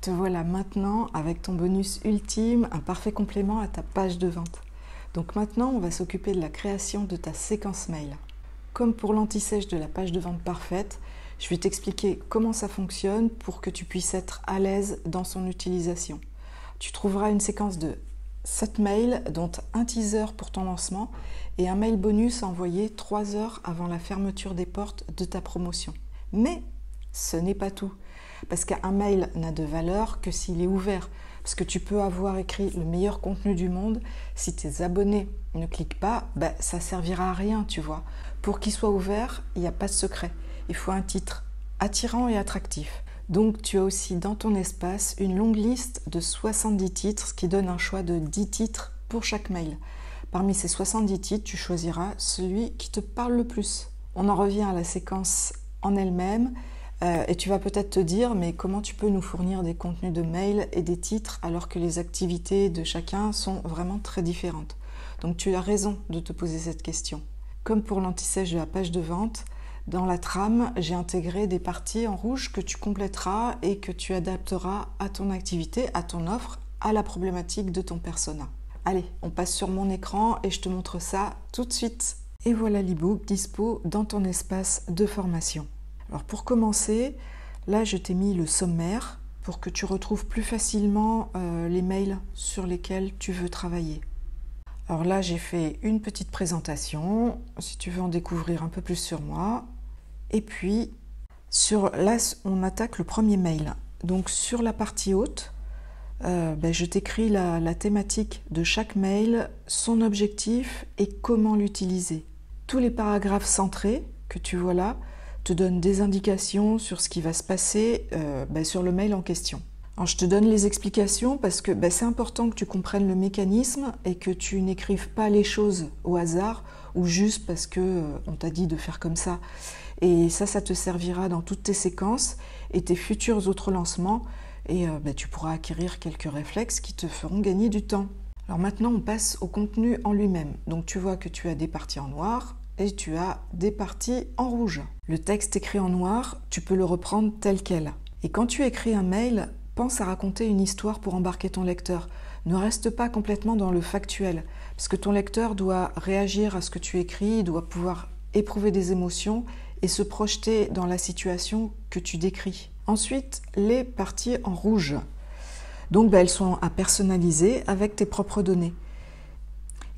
Te voilà maintenant avec ton bonus ultime, un parfait complément à ta page de vente. Donc maintenant, on va s'occuper de la création de ta séquence mail. Comme pour l'anti-sèche de la page de vente parfaite, je vais t'expliquer comment ça fonctionne pour que tu puisses être à l'aise dans son utilisation. Tu trouveras une séquence de 7 mails, dont un teaser pour ton lancement et un mail bonus à envoyer 3 heures avant la fermeture des portes de ta promotion. Mais ce n'est pas tout, parce qu'un mail n'a de valeur que s'il est ouvert. Parce que tu peux avoir écrit le meilleur contenu du monde, si tes abonnés ne cliquent pas, ça servira à rien, tu vois. Pour qu'il soit ouvert, il n'y a pas de secret. Il faut un titre attirant et attractif. Donc tu as aussi dans ton espace une longue liste de 70 titres, ce qui donne un choix de 10 titres pour chaque mail. Parmi ces 70 titres, tu choisiras celui qui te parle le plus. On en revient à la séquence en elle-même. Et tu vas peut-être te dire, mais comment tu peux nous fournir des contenus de mail et des titres alors que les activités de chacun sont vraiment très différentes? Donc tu as raison de te poser cette question. Comme pour l'anti-sèche de la page de vente, dans la trame, j'ai intégré des parties en rouge que tu compléteras et que tu adapteras à ton activité, à ton offre, à la problématique de ton persona. Allez, on passe sur mon écran et je te montre ça tout de suite. Et voilà l'e-book dispo dans ton espace de formation. Alors pour commencer, là je t'ai mis le sommaire pour que tu retrouves plus facilement les mails sur lesquels tu veux travailler. Alors là j'ai fait une petite présentation, si tu veux en découvrir un peu plus sur moi. Et puis là on attaque le premier mail. Donc sur la partie haute, je t'écris la thématique de chaque mail, son objectif et comment l'utiliser. Tous les paragraphes centrés que tu vois là te donne des indications sur ce qui va se passer sur le mail en question. Alors, je te donne les explications parce que c'est important que tu comprennes le mécanisme et que tu n'écrives pas les choses au hasard ou juste parce qu'on t'a dit de faire comme ça. Et ça te servira dans toutes tes séquences et tes futurs autres lancements et tu pourras acquérir quelques réflexes qui te feront gagner du temps. Alors maintenant, on passe au contenu en lui-même. Donc tu vois que tu as des parties en noir et tu as des parties en rouge. Le texte écrit en noir, tu peux le reprendre tel quel. Et quand tu écris un mail, pense à raconter une histoire pour embarquer ton lecteur. Ne reste pas complètement dans le factuel, parce que ton lecteur doit réagir à ce que tu écris, doit pouvoir éprouver des émotions et se projeter dans la situation que tu décris. Ensuite, les parties en rouge. Donc elles sont à personnaliser avec tes propres données.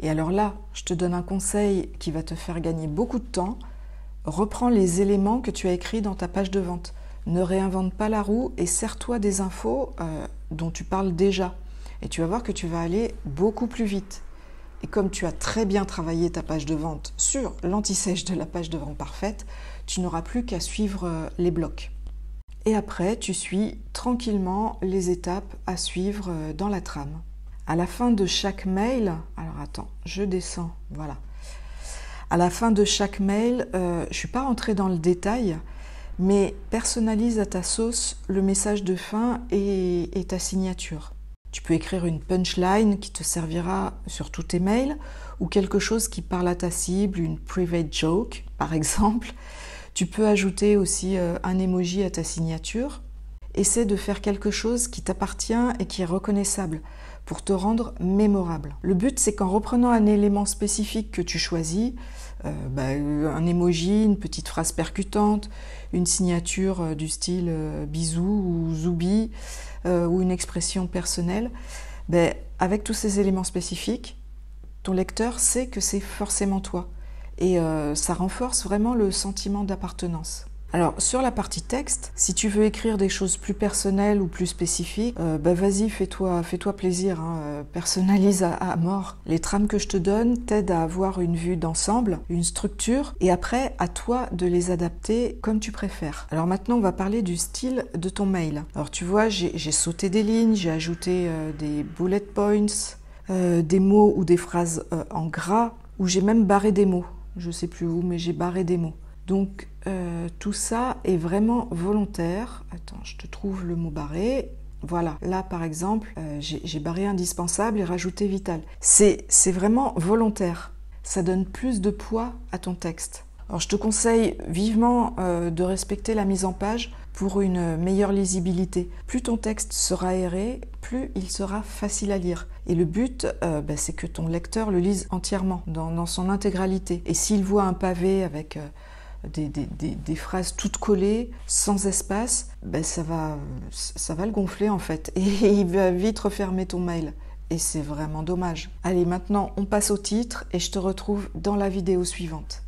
Et alors là, je te donne un conseil qui va te faire gagner beaucoup de temps. Reprends les éléments que tu as écrits dans ta page de vente. Ne réinvente pas la roue et sers-toi des infos dont tu parles déjà. Et tu vas voir que tu vas aller beaucoup plus vite. Et comme tu as très bien travaillé ta page de vente sur l'anti-sèche de la page de vente parfaite, tu n'auras plus qu'à suivre les blocs. Et après, tu suis tranquillement les étapes à suivre dans la trame. À la fin de chaque mail, alors attends, je descends, voilà. À la fin de chaque mail, je ne suis pas rentrée dans le détail, mais personnalise à ta sauce le message de fin et ta signature. Tu peux écrire une punchline qui te servira sur tous tes mails ou quelque chose qui parle à ta cible, une private joke par exemple. Tu peux ajouter aussi un emoji à ta signature. Essaie de faire quelque chose qui t'appartient et qui est reconnaissable pour te rendre mémorable. Le but, c'est qu'en reprenant un élément spécifique que tu choisis, un emoji, une petite phrase percutante, une signature du style bisou ou zoubi ou une expression personnelle, avec tous ces éléments spécifiques, ton lecteur sait que c'est forcément toi. Et ça renforce vraiment le sentiment d'appartenance. Alors, sur la partie texte, si tu veux écrire des choses plus personnelles ou plus spécifiques, vas-y, fais-toi plaisir, personnalise à mort. Les trames que je te donne t'aident à avoir une vue d'ensemble, une structure, et après, à toi de les adapter comme tu préfères. Alors maintenant, on va parler du style de ton mail. Alors tu vois, j'ai sauté des lignes, j'ai ajouté des bullet points, des mots ou des phrases en gras, ou j'ai même barré des mots. Je ne sais plus où, mais j'ai barré des mots. Donc, tout ça est vraiment volontaire. Attends, je te trouve le mot barré. Voilà, là par exemple, j'ai barré indispensable et rajouté vital. C'est vraiment volontaire. Ça donne plus de poids à ton texte. Alors je te conseille vivement de respecter la mise en page pour une meilleure lisibilité. Plus ton texte sera aéré, plus il sera facile à lire. Et le but, c'est que ton lecteur le lise entièrement, dans son intégralité. Et s'il voit un pavé avec des phrases toutes collées, sans espace, ça va le gonfler en fait. Et il va vite refermer ton mail. Et c'est vraiment dommage. Allez, maintenant on passe au titre et je te retrouve dans la vidéo suivante.